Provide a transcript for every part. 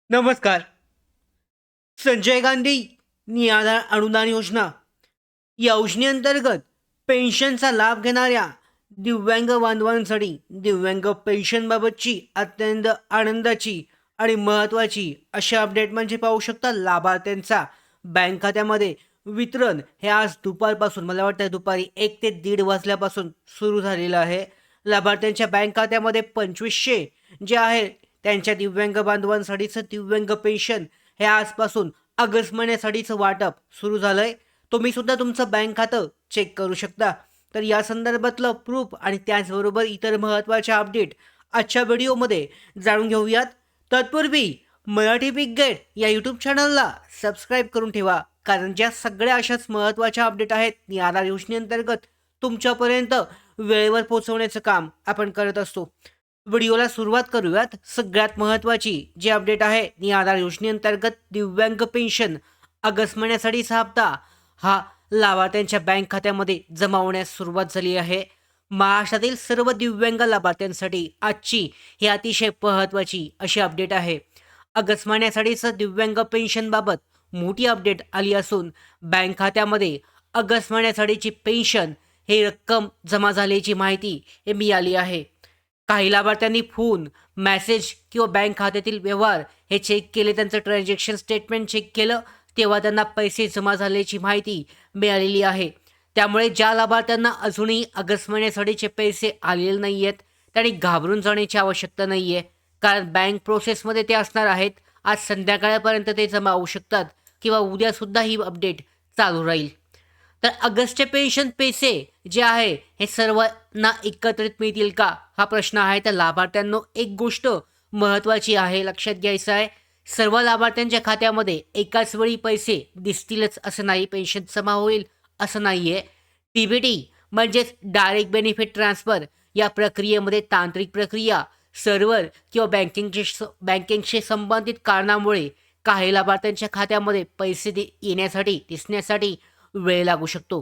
नमस्कार. संजय गांधी निराधार अनुदान योजना या योजनेअंतर्गत पेन्शनचा लाभ घेणाऱ्या दिव्यांग बांधवांसाठी दिव्यांग पेन्शनबाबतची अत्यंत आनंदाची आणि महत्त्वाची अशा अपडेट म्हणजे पाहू शकता लाभार्थ्यांचा बँक खात्यामध्ये वितरण हे आज दुपारपासून मला वाटतं दुपारी 1 ते 1:30 वाजल्यापासून सुरू झालेलं आहे. लाभार्थ्यांच्या बँक खात्यामध्ये 2500 जे आहे त्यांच्या दिव्यांग बांधवांसाठीचं दिव्यांग पेन्शन हे आजपासून ऑगस्ट महिन्यासाठीचं वाटप सुरू झालंय. तुम्ही सुद्धा तुमचं बँक खातं चेक करू शकता. तर या संदर्भातलं प्रूफ आणि त्याचबरोबर इतर महत्त्वाच्या अपडेट आजच्या व्हिडिओमध्ये जाणून घेऊयात. तत्पूर्वी मराठी बिग गेट या यूट्यूब चॅनलला सबस्क्राईब करून ठेवा, कारण ज्या सगळ्या अशाच महत्त्वाच्या अपडेट आहेत निराधार योजनेअंतर्गत तुमच्यापर्यंत वेळेवर पोहोचवण्याचं काम आपण करत असतो. व्हिडिओला सुरुवात करूयात. सगळ्यात महत्त्वाची जी अपडेट आहे निराधार योजनेअंतर्गत दिव्यांग पेन्शन ऑगस्ट महिन्यासाठीचा हप्ता हा लाभार्थ्यांच्या बँक खात्यामध्ये जमा होण्यास सुरुवात झाली आहे. महाराष्ट्रातील सर्व दिव्यांग लाभार्थ्यांसाठी आजची ही अतिशय महत्त्वाची अशी अपडेट आहे. ऑगस्ट महिन्यासाठीचं दिव्यांग पेन्शनबाबत मोठी अपडेट आली असून बँक खात्यामध्ये ऑगस्ट महिन्यासाठीची पेन्शन ही रक्कम जमा झाल्याची माहिती हे मिळाली आहे. काही लाभार्थ्यांनी फोन, मेसेज किंवा बँक खात्यातील व्यवहार हे चेक केले, त्यांचं ट्रान्झॅक्शन स्टेटमेंट चेक केलं, तेव्हा त्यांना पैसे जमा झाल्याची माहिती मिळालेली आहे. त्यामुळे ज्या लाभार्थ्यांना अजूनही ऑगस्ट महिन्यासाठीचे पैसे आलेले नाही आहेत त्यांनी घाबरून जाण्याची आवश्यकता नाही आहे, कारण बँक प्रोसेसमध्ये ते असणार आहेत. आज संध्याकाळपर्यंत ते जमा होऊ शकतात किंवा उद्यासुद्धा ही अपडेट चालू राहील. तर ऑगस्टचे पेन्शन पैसे जे आहे हे सर्वांना एकत्रित मिळतील का हा प्रश्न आहे. तर लाभार्थ्यांनो एक गोष्ट महत्त्वाची आहे, लक्षात घ्यायचं आहे. सर्व लाभार्थ्यांच्या खात्यामध्ये एकाच वेळी पैसे दिसतीलच असं नाही, पेन्शन जमा होईल असं नाही आहे. टी म्हणजेच डायरेक्ट बेनिफिट ट्रान्सफर या प्रक्रियेमध्ये तांत्रिक प्रक्रिया, सर्व्हर किंवा बँकिंगशी संबंधित कारणामुळे काही लाभार्थ्यांच्या खात्यामध्ये पैसे येण्यासाठी दिसण्यासाठी वेळ लागू शकतो.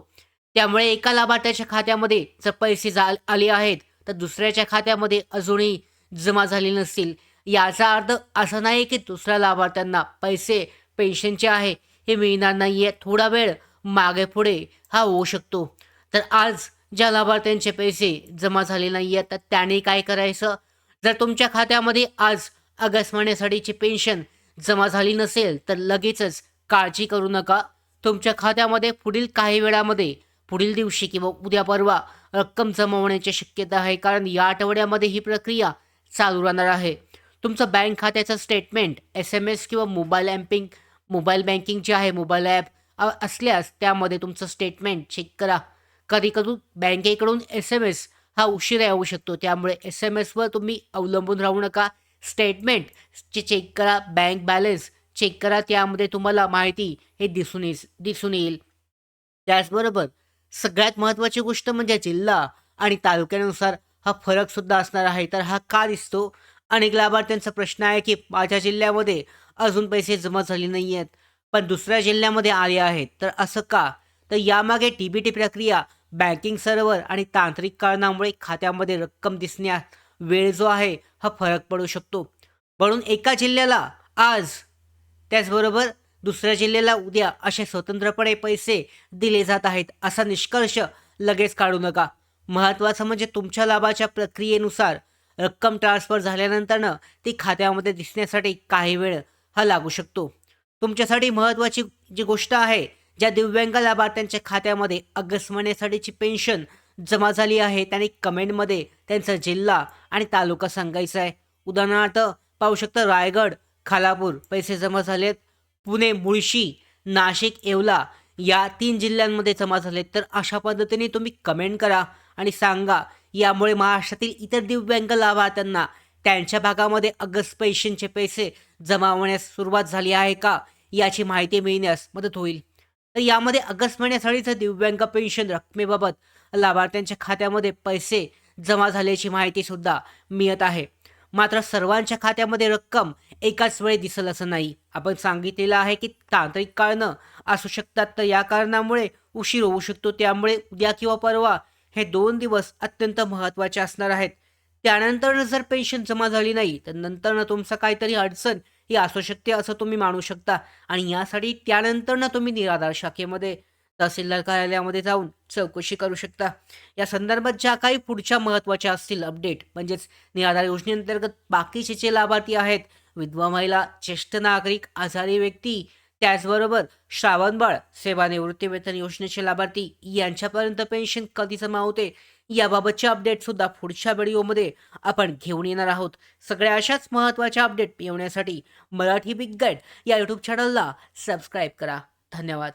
त्यामुळे एका लाभार्थ्याच्या खात्यामध्ये जर पैसे आले आहेत तर दुसऱ्याच्या खात्यामध्ये अजूनही जमा झाले नसतील, याचा अर्थ असा नाही की दुसऱ्या लाभार्थ्यांना पैसे पेन्शनचे आहे हे मिळणार नाही आहे. थोडा वेळ मागे पुढे हा होऊ शकतो. तर आज ज्या लाभार्थ्यांचे पैसे जमा झाले नाही आहेत तर त्याने काय करायचं? जर तुमच्या खात्यामध्ये आज ऑगस्ट महिन्यासाठीची पेन्शन जमा झाली नसेल तर लगेचच काळजी करू नका. तुमच्या खात्यामध्ये पुढील काही वेळामध्ये, पुढील दिवशी किंवा उद्या परवा रक्कम जमा होण्याची शक्यता आहे, कारण या आठवड्यामध्ये ही प्रक्रिया चालू राहणार आहे. तुमचं बँक खात्याचं स्टेटमेंट SMS किंवा मोबाईल बँकिंग जे आहे मोबाईल ॲप असल्यास त्यामध्ये तुमचं स्टेटमेंट चेक करा. कधी कधी बँकेकडून SMS हा उशिरा येऊ शकतो, त्यामुळे SMSवर तुम्ही अवलंबून राहू नका. स्टेटमेंट चेक करा, बँक बॅलन्स चेक करा, त्यामध्ये तुम्हाला माहिती हे दिसून येईल. त्याचबरोबर सगळ्यात महत्त्वाची गोष्ट म्हणजे जिल्हा आणि तालुक्यानुसार हा फरकसुद्धा असणार आहे. तर हा का दिसतो? अनेक लाभार्थ्यांचा प्रश्न आहे की माझ्या जिल्ह्यामध्ये अजून पैसे जमा झाले नाही आहेत, पण दुसऱ्या जिल्ह्यामध्ये आले आहेत. तर असं का? तर यामागे DBT प्रक्रिया, बँकिंग सर्व्हर आणि तांत्रिक कारणामुळे खात्यामध्ये रक्कम दिसण्यात वेळ जो आहे हा फरक पडू शकतो. म्हणून एका जिल्ह्याला आज, त्याचबरोबर दुसऱ्या जिल्ह्याला उद्या असे स्वतंत्रपणे पैसे दिले जात आहेत असा निष्कर्ष लगेच काढू नका. महत्त्वाचं म्हणजे तुमच्या लाभाच्या प्रक्रियेनुसार रक्कम ट्रान्सफर झाल्यानंतरनं ती खात्यामध्ये दिसण्यासाठी काही वेळ हा लागू शकतो. तुमच्यासाठी महत्त्वाची जी गोष्ट आहे, ज्या दिव्यांग लाभार्थ्यांच्या खात्यामध्ये ऑगस्ट महिन्यासाठीची पेन्शन जमा झाली आहे त्यांनी कमेंटमध्ये त्यांचा जिल्हा आणि तालुका सांगायचा आहे. उदाहरणार्थ पाहू शकता रायगड, खालापूर पैसे जमा झालेत, पुणे, मुळशी, नाशिक, येवला या 3 जिल्ह्यांमध्ये जमा झालेत. तर अशा पद्धतीने तुम्ही कमेंट करा आणि सांगा. यामुळे महाराष्ट्रातील इतर दिव्यांग लाभार्थ्यांना त्यांच्या भागामध्ये ऑगस्ट पेन्शनचे पैसे जमा होण्यास सुरुवात झाली आहे का याची माहिती मिळण्यास मदत होईल. तर यामध्ये ऑगस्ट महिन्यासाठीचं दिव्यांग पेन्शन रकमेबाबत लाभार्थ्यांच्या खात्यामध्ये पैसे जमा झाल्याची माहितीसुद्धा मिळत आहे. मात्र सर्वांच्या खात्यामध्ये रक्कम एकाच वेळी दिसेल असं नाही. आपण सांगितलेलं आहे की तांत्रिक कारणं असू शकतात, तर या कारणामुळे उशीर होऊ शकतो. त्यामुळे उद्या किंवा परवा हे 2 दिवस अत्यंत महत्त्वाचे असणार आहेत. त्यानंतर जर पेन्शन जमा झाली नाही तर नंतरनं तुमचं काहीतरी अडचण हे असू शकते असं तुम्ही मानू शकता आणि यासाठी त्यानंतर तुम्ही निराधार शाखेमध्ये तहसीलदार कार्यालयामध्ये जाऊन चौकशी करू शकता. या संदर्भात ज्या काही पुढच्या महत्त्वाच्या असतील अपडेट म्हणजेच निराधार योजनेअंतर्गत बाकीचे जे लाभार्थी आहेत, विधवा महिला, ज्येष्ठ नागरिक, आजारी व्यक्ती, त्याचबरोबर श्रावणबाळ, सेवानिवृत्ती वेतन योजनेचे लाभार्थी यांच्यापर्यंत पेन्शन कधी जमा होते याबाबतचे अपडेटसुद्धा पुढच्या व्हिडिओमध्ये आपण घेऊन येणार आहोत. सगळ्या अशाच महत्त्वाच्या अपडेट येण्यासाठी मराठी बिग गाईड या यूट्यूब चॅनलला सबस्क्राईब करा. धन्यवाद.